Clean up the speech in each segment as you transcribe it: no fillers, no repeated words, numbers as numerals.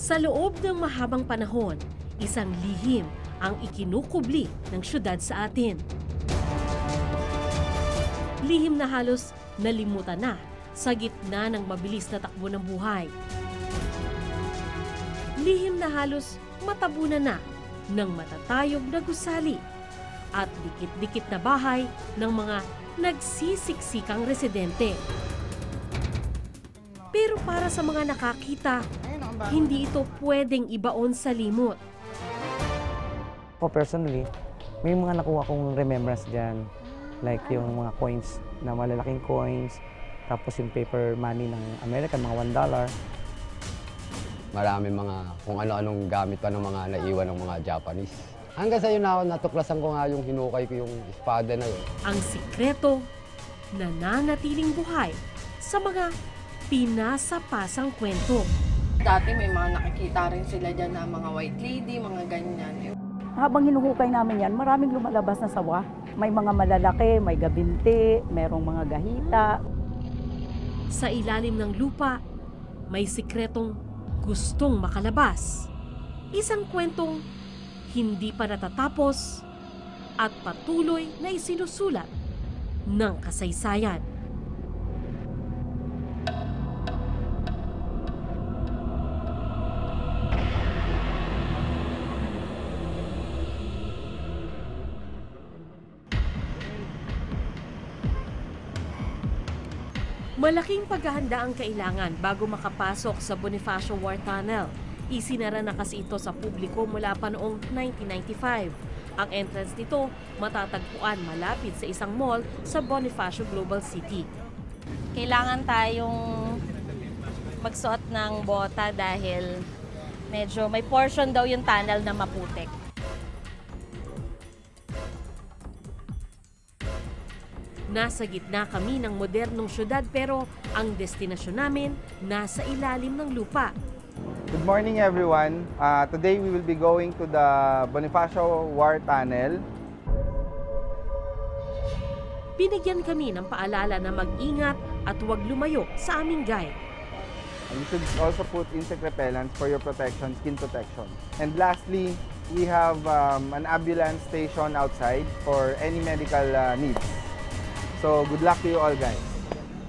Sa loob ng mahabang panahon, isang lihim ang ikinukubli ng syudad sa atin. Lihim na halos nalimutan na sa gitna ng mabilis na takbo ng buhay. Lihim na halos matabunan na ng matatayog na gusali at dikit-dikit na bahay ng mga nagsisiksikang residente. Pero para sa mga nakakita, hindi ito pwedeng ibaon sa limot. Ako personally, may mga nakuha kong remembrance dyan. Like yung mga coins na malalaking coins, tapos yung paper money ng American, mga $1. Marami mga kung ano-anong gamit pa ng mga naiwan ng mga Japanese. Hanggang sa yun na natuklasan ko nga yung hinukay ko yung espada na yun. Ang sikreto, nananatiling buhay sa mga pinasa-pasang kwento. Dati may mga nakikita rin sila dyan na mga white lady, mga ganyan. Habang hinuhukay namin yan, maraming lumalabas na sawa. May mga malalaki, may gabinti, merong mga gahita. Sa ilalim ng lupa, may sikretong gustong makalabas. Isang kwentong hindi pa natatapos at patuloy na isinusulat ng kasaysayan. Malaking paghahanda ang kailangan bago makapasok sa Bonifacio War Tunnel. Isinara na kasi ito sa publiko mula pa noong 1995. Ang entrance nito matatagpuan malapit sa isang mall sa Bonifacio Global City. Kailangan tayong magsuot ng bota dahil medyo may portion daw yung tunnel na maputik. Nasa gitna kami ng modernong syudad pero ang destinasyon namin nasa ilalim ng lupa. Good morning everyone. Today we will be going to the Bonifacio War Tunnel. Binigyan kami ng paalala na mag-ingat at huwag lumayo sa aming guide. You should also put insect repellents for your protection, skin protection. And lastly, we have an ambulance station outside for any medical needs. So, good luck to you all, guys.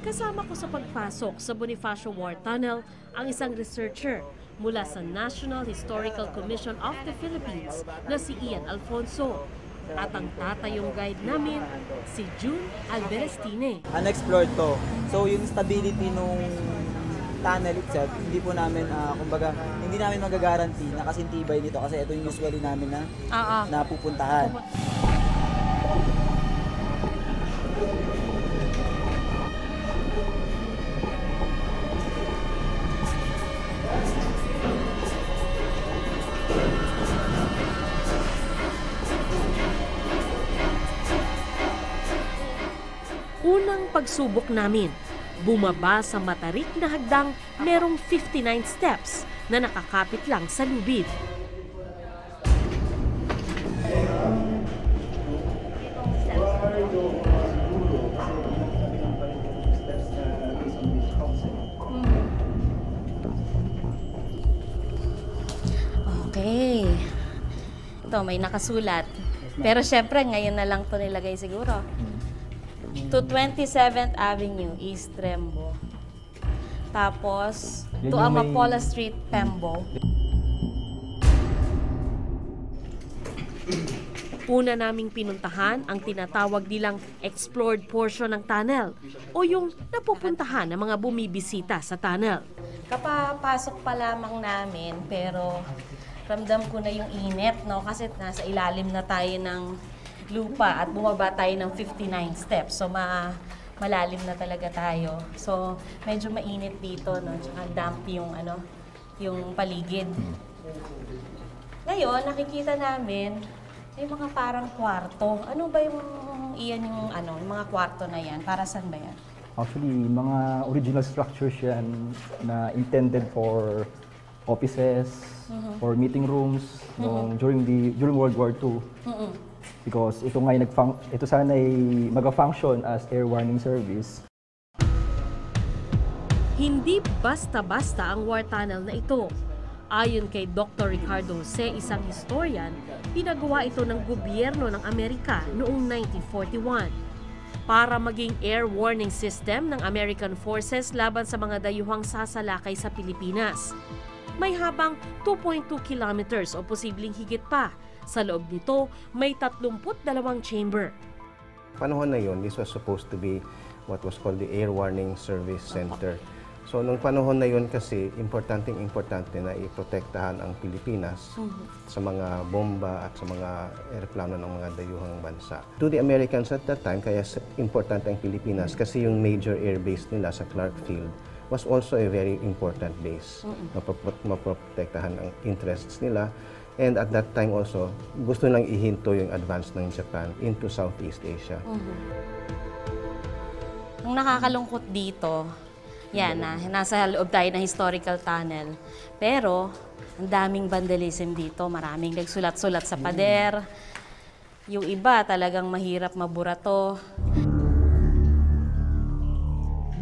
Kasama ko sa pagpasok sa Bonifacio War Tunnel ang isang researcher mula sa National Historical Commission of the Philippines na si Ian Alfonso. At ang tatayong guide namin, si June Alberestine. Unexplored to. So, yung stability nung tunnel itself, hindi po namin, kumbaga, hindi namin magagaranti na kasintibay dito kasi ito yung usually namin na napupuntahan. Unang pagsubok namin, bumaba sa matarik na hagdang merong 59 steps na nakakapit lang sa lubid. Okay. Ito, may nakasulat. Pero syempre, ngayon na lang ito nilagay siguro. To 27th Avenue, East Rembo. Tapos, to Amapola Street, Pembo. Una naming pinuntahan ang tinatawag nilang explored portion ng tunnel o yung napupuntahan ng mga bumibisita sa tunnel. Kapapasok pa lamang namin, pero ramdam ko na yung init, no? Kasi nasa ilalim na tayo ng lupa at bumaba tayo ng 59 steps. So, malalim na talaga tayo. So, medyo mainit dito, no? Tsaka damp yung, yung paligid. Ngayon, nakikita namin, may mga parang kwarto. Ano ba yung yung mga kwarto na yan? Para saan ba yan? Actually, mga original structures yan na intended for offices, for meeting rooms during World War II. Because ito sana ay mag-function as air warning service. Hindi basta-basta ang war tunnel na ito. Ayon kay Dr. Ricardo Jose, isang historian, pinagawa ito ng gobyerno ng Amerika noong 1941 para maging air warning system ng American forces laban sa mga dayuhang sasalakay sa Pilipinas. May habang 2.2 kilometers o posibleng higit pa. Sa loob nito, may 32 chamber. Panahon na yon, this was supposed to be what was called the Air Warning Service Center. So, nung panahon na yun kasi, importante na iprotektahan ang Pilipinas sa mga bomba at sa mga eroplano ng mga dayuhang bansa. To the Americans at that time, kaya importante ang Pilipinas kasi yung major air base nila sa Clark Field was also a very important base. Maprotektahan ang interests nila. And at that time also, gusto lang ihinto yung advance ng Japan into Southeast Asia. Ang nakakalungkot dito, yan nasa loob tayo ng historical tunnel. Pero, ang daming vandalism dito. Maraming nagsulat-sulat sa pader. Yung iba talagang mahirap maburato.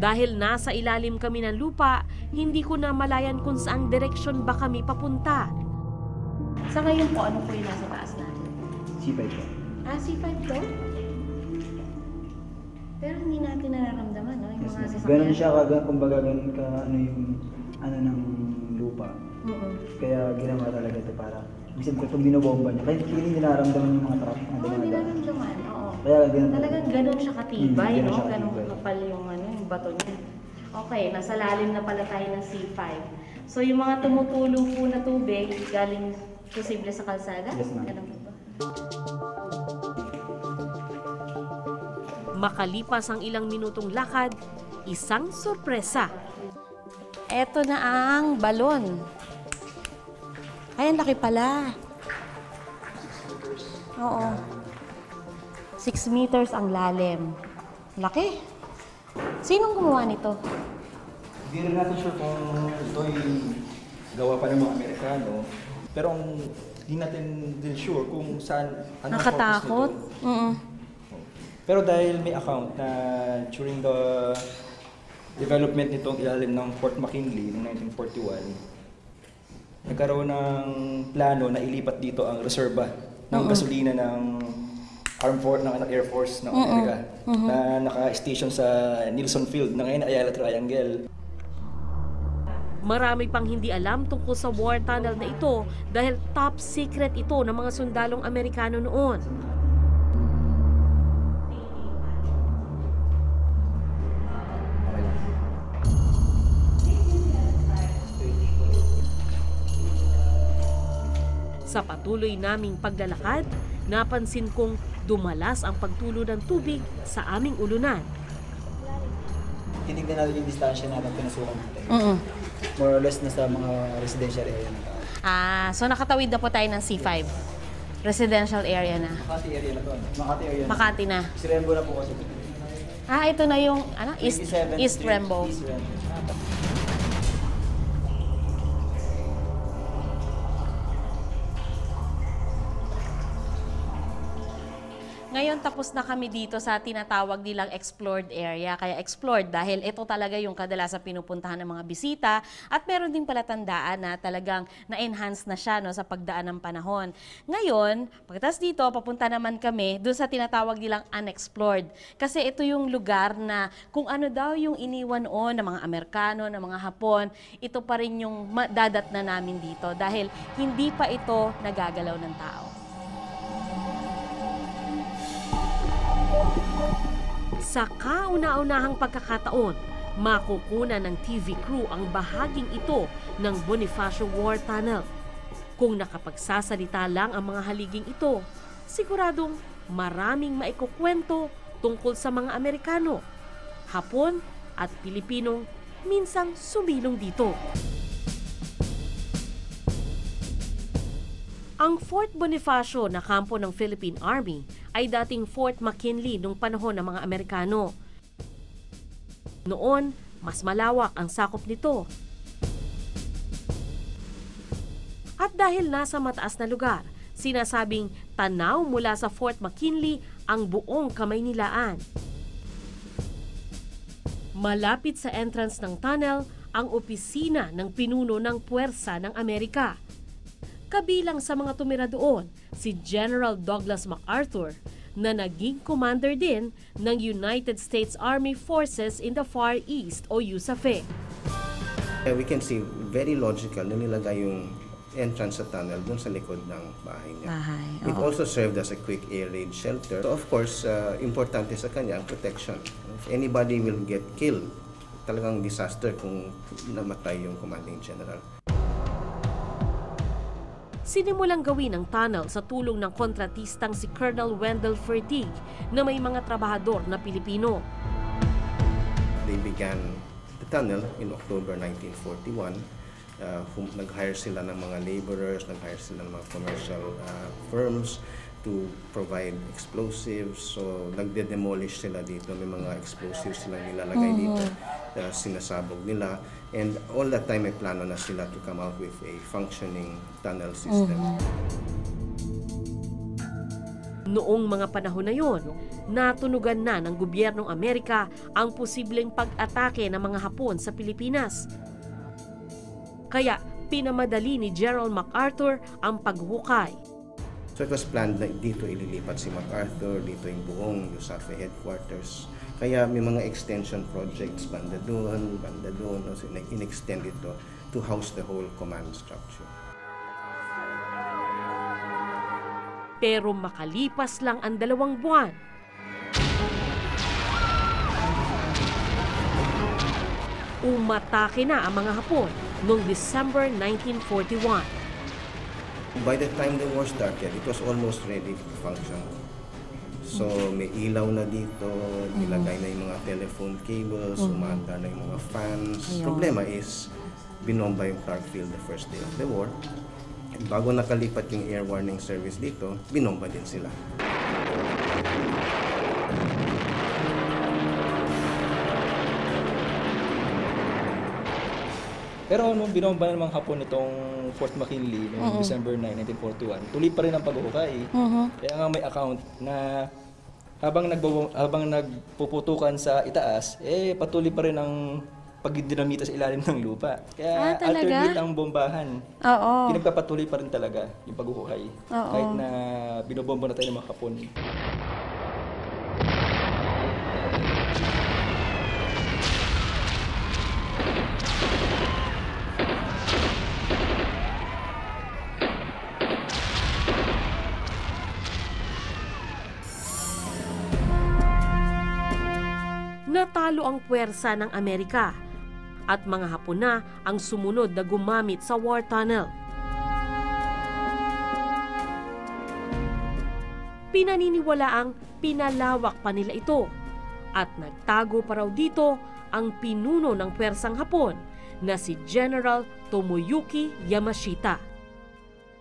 Dahil nasa ilalim kami ng lupa, hindi ko na malayan kung saang direksyon ba kami papunta. Sa ngayon po, ano po yung nasa taas natin? C5 po. C5 to? Pero hindi natin nararamdaman, no? Yung mga sasakyan. Ganun siya, kumbaga ganun ka, ng lupa. Kaya ginawa talaga ito para, minsan pag binobomba niya, kaya hindi nararamdaman yung mga traffic na Oo, hindi nararamdaman, oo. Kaya ganun. Talagang ganun siya katibay, ganun no? siya Ganun katibay. kapal yung, yung bato niya. Okay, nasa lalim na pala tayo ng C5. So yung mga tumutulong po na tubig, galing posible sa kalsada? Yes, ma'am. Ganun po ba? Makalipas ang ilang minutong lakad, isang sorpresa. Eto na ang balon. Ay, ang laki pala. Oo. 6 meters ang lalim. Laki. Sinong gumawa nito? Hindi rin natin sure kung ito'y gawa pa ng mga Amerikano. Pero hindi natin din sure kung saan, anong Nakatakot. purpose nito. Pero dahil may account na during the development nitong ilalim ng Fort McKinley noong 1941, nagkaroon ng plano na ilipat dito ang reserba ng gasolina ng Air Force ng Amerika na naka-station sa Nelson Field na ngayon Ayala Triangle. Marami pang hindi alam tungkol sa war tunnel na ito dahil top secret ito ng mga sundalong Amerikano noon. Sa patuloy naming paglalakad, napansin kong dumalas ang pagtulo ng tubig sa aming ulunan. Tinignan natin yung distansya natin pinasukan natin. More or less nasa mga residential area na tayo. So nakatawid na po tayo ng C5. Residential area na. Makati area na to. Makati area na. Makati na. Si Rembo na po kasi. Ito na yung East Rembo. East Rembo. Ngayon tapos na kami dito sa tinatawag nilang explored area. Kaya explored dahil ito talaga yung kadalasan pinupuntahan ng mga bisita at meron din pala tandaan na talagang na-enhance na siya sa pagdaan ng panahon. Ngayon, pagkatapos dito, papunta naman kami doon sa tinatawag nilang unexplored. Kasi ito yung lugar na kung ano daw yung iniwan noon ng mga Amerikano, ng mga Hapon, ito pa rin yung dadat na namin dito dahil hindi pa ito nagagalaw ng tao. Sa kauna-unahang pagkakataon, makukunan ng TV crew ang bahaging ito ng Bonifacio War Tunnel. Kung nakapagsasalita lang ang mga haliging ito, siguradong maraming maikukwento tungkol sa mga Amerikano, Hapon at Pilipinong minsang sumilong dito. Ang Fort Bonifacio na kampo ng Philippine Army ay dating Fort McKinley nung panahon ng mga Amerikano. Noon, mas malawak ang sakop nito. At dahil nasa mataas na lugar, sinasabing tanaw mula sa Fort McKinley ang buong Kamaynilaan. Malapit sa entrance ng tunnel ang opisina ng pinuno ng puwersa ng Amerika. Kabilang sa mga tumira doon si General Douglas MacArthur na naging commander din ng United States Army Forces in the Far East o USAFE. We can see very logical na nilagay yung entrance sa tunnel dun sa likod ng bahay niya. It also served as a quick air raid shelter. So of course, importante sa kanya ang protection. If anybody will get killed, talagang disaster kung namatay yung commanding general. Sinimulang gawin ang tunnel sa tulong ng kontratistang si Colonel Wendell Fertig na may mga trabahador na Pilipino. They began the tunnel in October 1941. Nag-hire sila ng mga laborers, nag-hire sila ng mga commercial firms to provide explosives. So nagde-demolish sila dito, may mga explosives silang nilalagay dito, sinasabog nila. And all that time may plano na sila to come out with a functioning tunnel system. Noong mga panahon na yon, natunugan na ng gobyernong Amerika ang posibleng pag-atake ng mga Hapon sa Pilipinas. Kaya pinamadali ni General MacArthur ang paghukay. So it was planned na dito ililipat si MacArthur, dito yung buong USAFE headquarters. Kaya may mga extension projects, banda doon, so in-extend ito to house the whole command structure. Pero makalipas lang ang 2 buwan, umatake na ang mga Hapon noong December 1941. By the time the war started, it was almost ready to function. So may ilaw na dito, nilagay na yung mga telephone cables, umanda na yung mga fans. Problema is, binomba yung Clark Field the first day of the war. At bago nakalipat yung air warning service dito, binomba din sila. Pero nung binomba ng mga Hapon itong Fort McKinley noong December 9, 1941, tuloy pa rin ang paghuhukay. Kaya nga may account na habang nagpuputukan sa itaas, patuloy pa rin ang pagdinamita sa ilalim ng lupa. Kaya alternate ang bombahan. Pinagpapatuloy pa rin talaga yung paghuhukay. Kahit na binobomba na tayo ng mga Hapon. Natalo ang puwersa ng Amerika at mga Hapon na ang sumunod na gumamit sa war tunnel. Pinaniniwalaang pinalawak pa nila ito at nagtago pa raw dito ang pinuno ng puwersang Hapon na si General Tomoyuki Yamashita.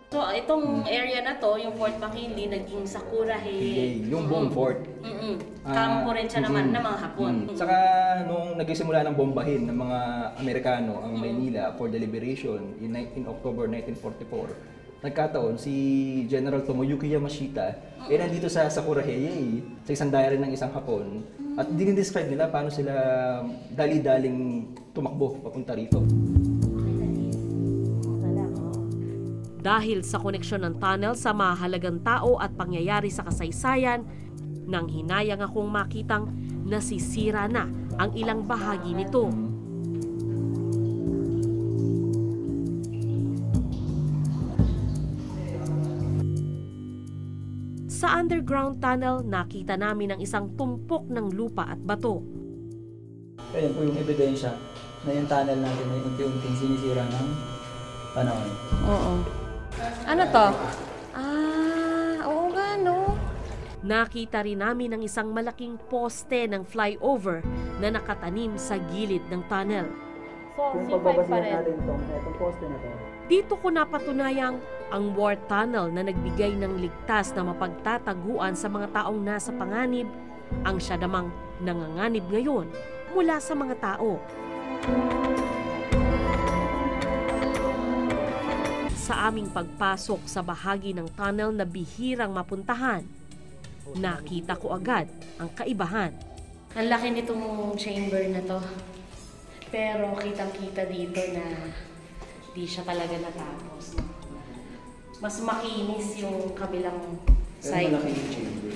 So, itong area na to, yung Fort McKinley, naging Sakura Hei. Yung buong fort. Kampo rin siya naman ng mga Hapon. Saka nung nagsimula ng bombahin ng mga Amerikano ang Maynila for the liberation in October 1944, nagkataon si General Tomoyuki Yamashita nandito sa Sakura Hei, sa isang diary ng isang Hapon. At dinidescribe nila paano sila dali-daling tumakbo papunta rito. Dahil sa koneksyon ng tunnel sa mahalagang tao at pangyayari sa kasaysayan, nang hinayang akong makitang nasisira na ang ilang bahagi nito. Sa underground tunnel, nakita namin ang isang tumpok ng lupa at bato. Ayan po yung ebidensya na yung tunnel natin ay unti-unting sinisira ng panahon. Ano to? Oo nga, no? Nakita rin namin ang isang malaking poste ng flyover na nakatanim sa gilid ng tunnel. So, Kung C5 pa pagbabasihan rin. natin itong poste na to, Dito ko napatunayang ang war tunnel na nagbigay ng ligtas na mapagtataguan sa mga taong nasa panganib ang siya namang nanganganib ngayon mula sa mga tao. Sa aming pagpasok sa bahagi ng tunnel na bihirang mapuntahan, nakita ko agad ang kaibahan. Ang laki nitong chamber na to. Pero kitang-kita dito na di siya talaga natapos. Mas makinis yung kabilang side. Pero malaki yung chamber.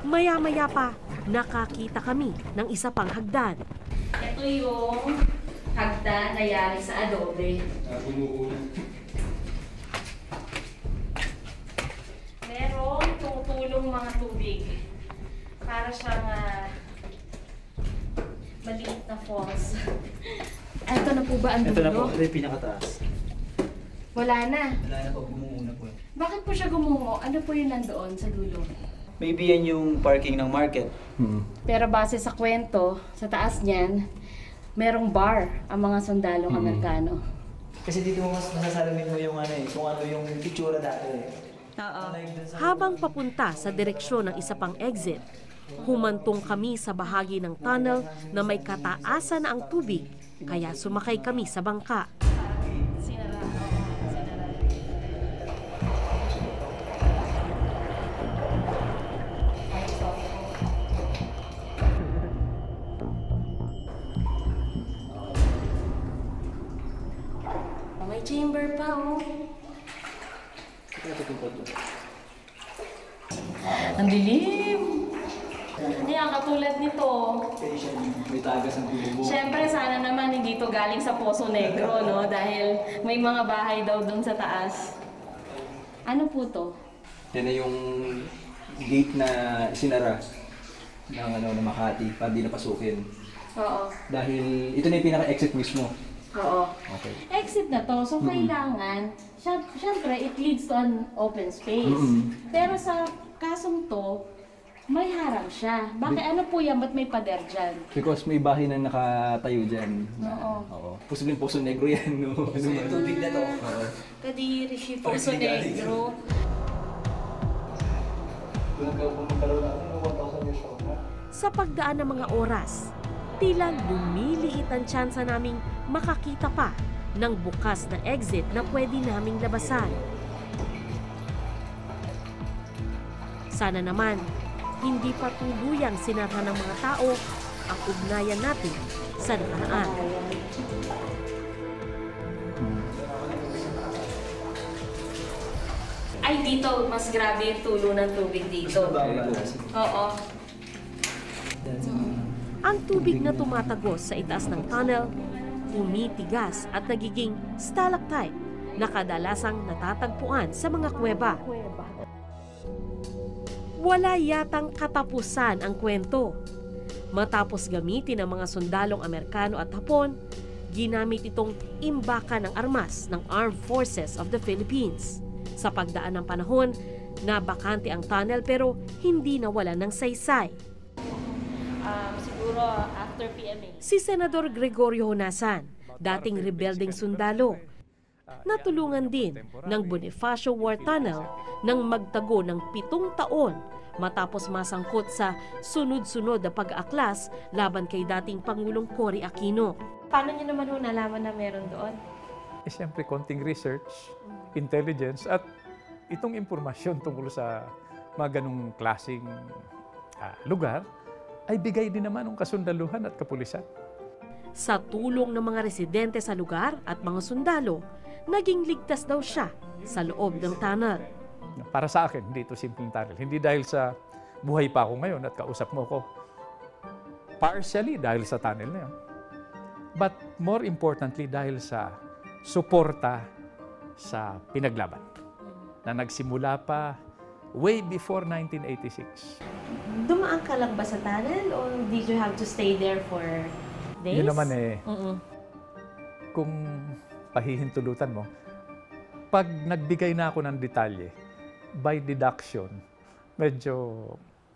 Maya-maya pa, nakakita kami ng isa pang hagdan. Ito yung hagdan na yari sa adobe. Meron tumutulong mga tubig. Para siyang maliit na falls. Ito na po ba ang dulo? Ito na po, ito yung pinakataas. Wala na. Wala na po, gumungo na po. Bakit po siya gumungo? Ano po yung nandoon sa dulo? Maybe yan yung parking ng market. Pero base sa kwento, sa taas niyan, merong bar ang mga sundalong Amerikano. Kasi dito mo mas nasasalamin mo yung kung ano yung picture dati. Oo. Habang papunta sa direksyon ng isa pang exit, humantong kami sa bahagi ng tunnel na may kataasan na ang tubig, kaya sumakay kami sa bangka. May chamber pa, oh. Ang dilim! Ayan, katulad nito. May tagas ang tubo. Siyempre, sana naman hindi to galing sa Poso Negro, no? Dahil may mga bahay daw doon sa taas. Ano po to? Yan na yung gate na sinara ng Makati para di napasukin. Oo. Dahil ito na yung pinaka-exit mismo. Oo. Okay. Exit na to, so kailangan, syempre, it leads to an open space. Pero sa kasong to, may harang siya. Bakit ano po yan? Ba't may pader dyan? Because may bahay na nakatayo dyan. Oo. Posibleng Poso Negro yan. No? Tubig na to. Kadiri si Poso Negro. Sa pagdaan ng mga oras, tila lumiliit ang tsansa naming makakita pa ng bukas na exit na pwede naming labasan. Sana naman, hindi pa tuluyang sinara ng mga tao ang ugnayan natin sa nakaraan. Ay, dito, mas grabe yung tulo ng tubig dito. Oo. Ang tubig na tumatagos sa itaas ng tunnel, tumitigas at nagiging stalactite na kadalasang natatagpuan sa mga kuweba. Wala yatang katapusan ang kwento. Matapos gamitin ng mga sundalong Amerikano at Hapon, ginamit itong imbakan ng armas ng Armed Forces of the Philippines. Sa pagdaan ng panahon, nabakante ang tunnel pero hindi nawala ng saysay. Siguro after PMA. Si Senador Gregorio Honasan, dating rebelding sundalo, natulungan din ng Bonifacio War Tunnel nang magtago ng 7 taon matapos masangkot sa sunod-sunod na pag-aaklas laban kay dating Pangulong Cory Aquino. Paano niyo naman nalaman na meron doon? Siyempre, konting research, intelligence, at itong impormasyon tungkol sa mga ganong klaseng lugar ay bigay din naman ng kasundaluhan at kapulisan. Sa tulong ng mga residente sa lugar at mga sundalo, naging ligtas daw siya sa loob ng tunnel. Para sa akin, hindi ito simpleng tunnel. Hindi dahil sa buhay pa ako ngayon at kausap mo ko. Partially dahil sa tunnel na yun. But more importantly, dahil sa suporta sa pinaglaban na nagsimula pa way before 1986. Dumaan ka lang ba sa tunnel or did you have to stay there for days? Yun naman kung pahihintulutan mo, pag nagbigay na ako ng detalye, by deduction, medyo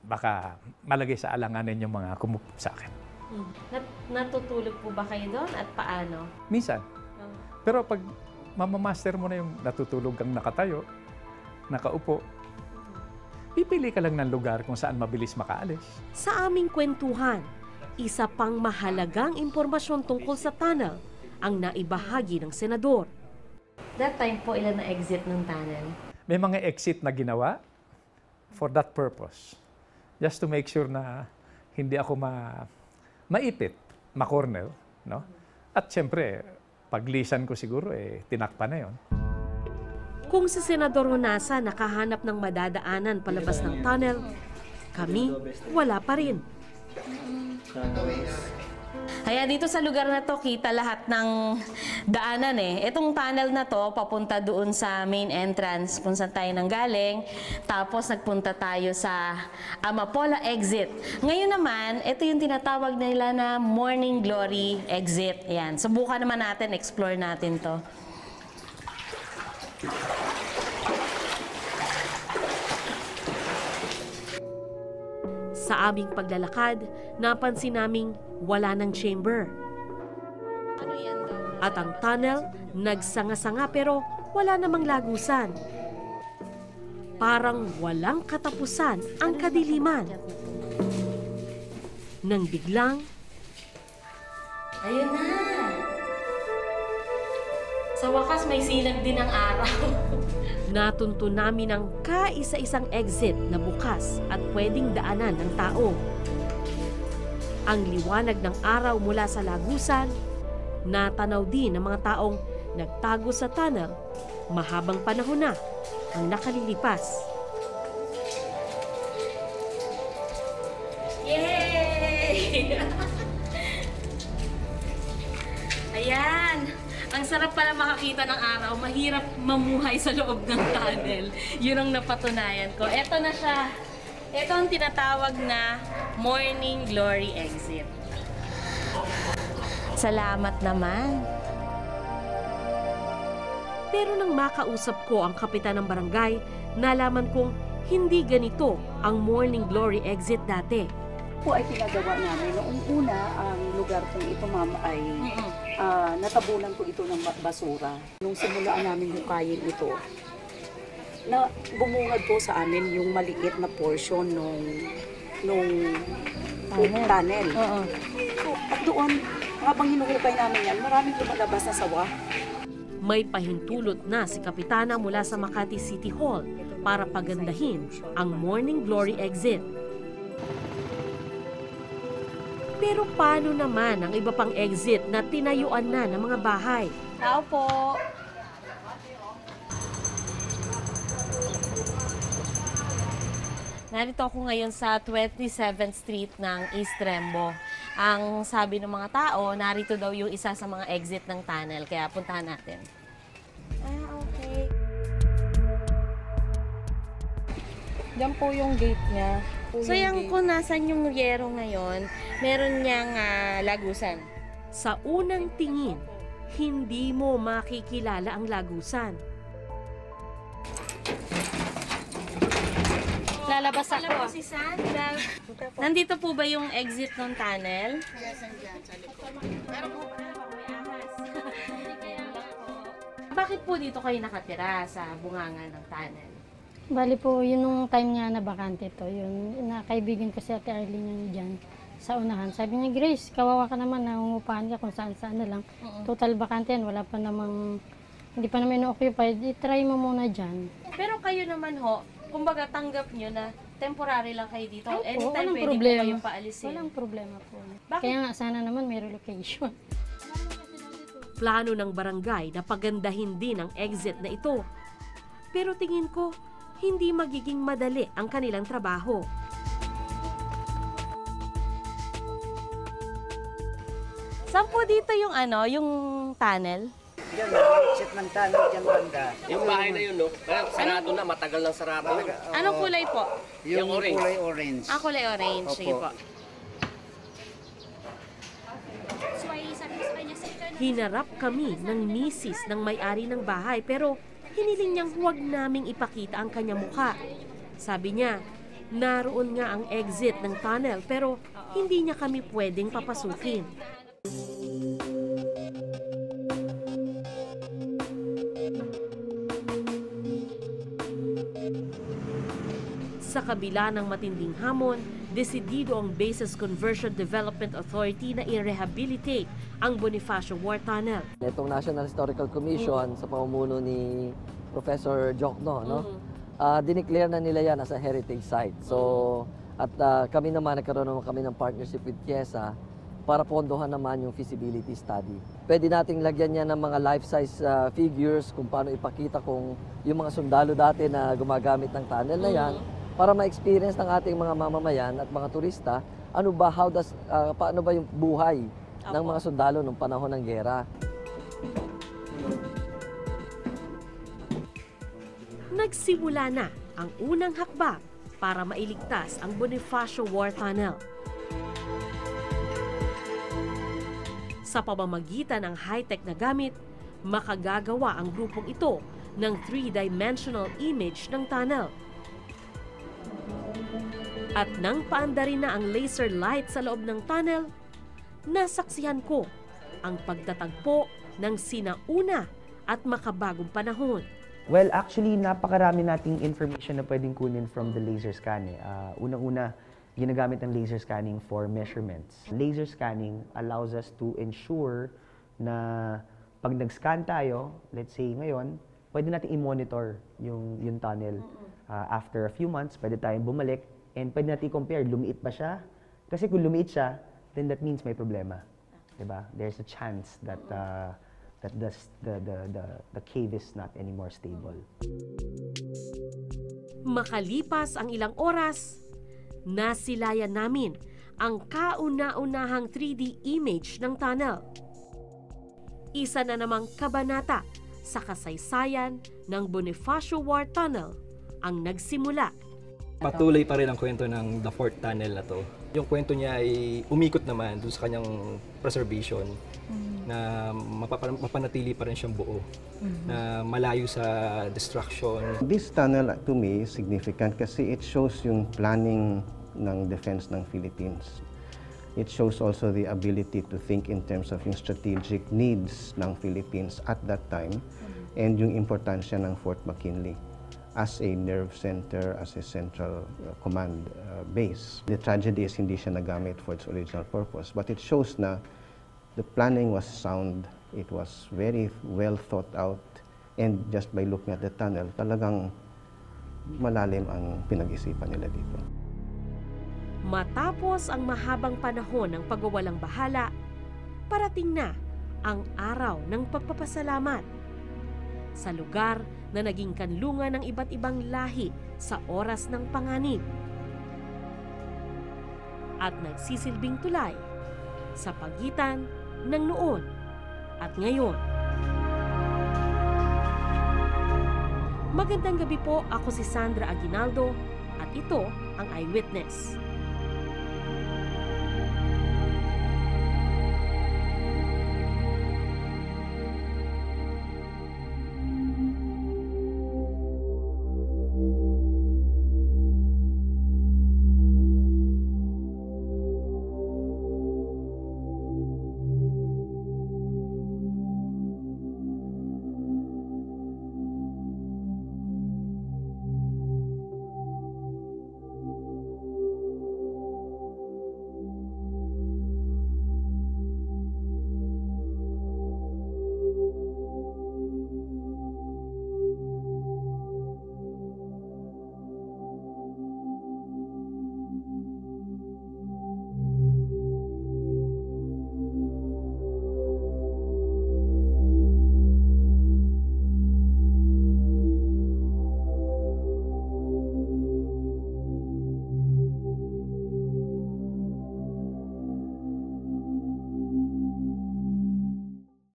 baka malagay sa alanganin yung mga kumup sa akin. Natutulog po ba kayo doon at paano? Minsan. Pero pag mamamaster mo na yung natutulog kang nakatayo, nakaupo, pipili ka lang ng lugar kung saan mabilis makaalis. Sa aming kwentuhan, isa pang mahalagang impormasyon tungkol sa tunnel ang naibahagi ng senador. That time po, ilan na exit ng tunnel? May mga exit na ginawa for that purpose. Just to make sure na hindi ako maipit, ma-corner, no? At siyempre, paglisan ko siguro, tinakpan na yon. Kung si Senador Honasa nakahanap ng madadaanan palabas ng tunnel, kami wala pa rin. Kaya dito sa lugar na to, kita lahat ng daanan Itong tunnel na to, papunta doon sa main entrance kung saan tayo nanggaling. Tapos nagpunta tayo sa Amapola exit. Ngayon naman, ito yung tinatawag nila na Morning Glory exit. Ayan. Subukan naman natin, explore natin to. Sa aming paglalakad, napansin naming wala ng chamber. At ang tunnel, nagsanga-sanga pero wala namang lagusan. Parang walang katapusan ang kadiliman. Nang biglang, Ayun na! Sa wakas, may sinag din ang araw. natunto namin ang kaisa-isang exit na bukas at pwedeng daanan ng tao. Ang liwanag ng araw mula sa lagusan, natanaw din ng mga taong nagtago sa tunnel, mahabang panahon na ang nakalilipas. Yay! Ayan! Ang sarap pala makakita ng araw. Mahirap mamuhay sa loob ng tunnel. Yun ang napatunayan ko. Ito na siya. Ito ang tinatawag na Morning Glory Exit. Salamat naman. Pero nang makausap ko ang kapitan ng barangay, nalaman kong hindi ganito ang Morning Glory Exit dati. Po ay pinagawa namin. Noong una, ang lugar kong ito, ma'am, ay natabunan ko ito ng basura. Nung simulaan namin hukayin ito, na bumungad po sa amin yung maliit na portion nung tunnel. So, at doon, habang hinuhukay namin yan, maraming lumalabas na sawa. May pahintulot na si Kapitana mula sa Makati City Hall para pagandahin ang Morning Glory Exit. Pero paano naman ang iba pang exit na tinayuan na ng mga bahay? Tao po! Narito ako ngayon sa 27th Street ng East Rembo. Ang sabi ng mga tao, narito daw yung isa sa mga exit ng tunnel. Kaya puntahan natin. Okay. Diyan po yung gate niya. So yung kung nasan yung yero ngayon, meron niyang lagusan. Sa unang tingin, hindi mo makikilala ang lagusan. Lalabas ako. Si Sandra. Nandito po ba yung exit ng tunnel? Bakit po dito kayo nakatira sa bunganga ng tunnel? Bali po, yun nung time nga na bakante to, yun, na kaibigan ko si Ate Arlene yung dyan sa unahan. Sabi niya, Grace, kawawa ka naman, nangungupahan ka kung saan-saan na lang. Total bakante yan, wala pa namang, hindi pa naman na-occupied, try mo muna dyan. Pero kayo naman ho, kumbaga tanggap nyo na temporary lang kayo dito. Ay, anytime pwede po kayong paalisin. Walang problema po. Bakit? Kaya nga sana naman may relocation. Plano ng barangay na pagandahin din ang exit na ito. Pero tingin ko, hindi magiging madali ang kanilang trabaho. Saan po dito yung yung tunnel? Diyan, exit ng tunnel, diyan banda. Yung bahay na yun, no? Kaya sarado na, matagal ng sarado. Anong kulay po? Yung kulay orange. Kulay orange. Sige po. Hinarap kami ng misis ng may-ari ng bahay pero hiniling niyang huwag naming ipakita ang kanyang mukha. Sabi niya, naroon nga ang exit ng tunnel pero hindi niya kami pwedeng papasukin. Sa kabila ng matinding hamon, desidido ang Bases Conversion Development Authority na i-rehabilitate ang Bonifacio War Tunnel. Itong National Historical Commission sa pamumuno ni Professor Jokno, no? Dineclare na nila yan as a heritage site. So, At kami naman, nagkaroon naman kami ng partnership with Kiesa para pondohan naman yung feasibility study. Pwede nating lagyan niya ng mga life-size figures kung paano ipakita kung yung mga sundalo dati na gumagamit ng tunnel na yan para ma-experience ng ating mga mamamayan at mga turista ano ba, paano ba yung buhay ng mga sundalo nung panahon ng giyera. Nagsimula na ang unang hakbang para mailigtas ang Bonifacio War Tunnel. Sa pamamagitan ng high-tech na gamit, makagagawa ang grupong ito ng 3-dimensional image ng tunnel. At nang paandarin na ang laser light sa loob ng tunnel, nasaksihan ko ang pagtatagpo ng sinauna at makabagong panahon. Well, actually, napakarami nating information na pwedeng kunin from the laser scan. Unang-una, ginagamit ang laser scanning for measurements. Laser scanning allows us to ensure na pag nag-scan tayo, let's say ngayon, pwede natin i-monitor yung tunnel. After a few months, pwede tayong bumalik and pwede natin i-compare, lumiit ba siya? Kasi kung lumiit siya, then that means may problema. Diba? There's a chance that the cave is not anymore stable. Makalipas ang ilang oras, nasilayan namin ang kauna-unahang 3D image ng tunnel. Isa na namang kabanata sa kasaysayan ng Bonifacio War Tunnel ang nagsimula. Patuloy pa rin ang kwento ng The Fourth Tunnel na to. Yung kwento niya ay umikot naman dun sa kanyang preservation na mapanatili pa rin siyang buo, na malayo sa destruction. This tunnel to me is significant kasi it shows yung planning ng defense ng Philippines. It shows also the ability to think in terms of yung strategic needs ng Philippines at that time and yung importansya ng Fort McKinley as a nerve center, as a central command base. The tragedy is hindi siya nagamit for its original purpose, but it shows na the planning was sound, it was very well thought out, and just by looking at the tunnel, talagang malalim ang pinag-isipan nila dito. Matapos ang mahabang panahon ng pagwawalang bahala, parating na ang araw ng pagpapasalamat sa lugar na naging kanlungan ng iba't ibang lahi sa oras ng panganib at nagsisilbing tulay sa pagitan ng noon at ngayon. Magandang gabi po, ako si Sandra Aguinaldo at ito ang Eyewitness.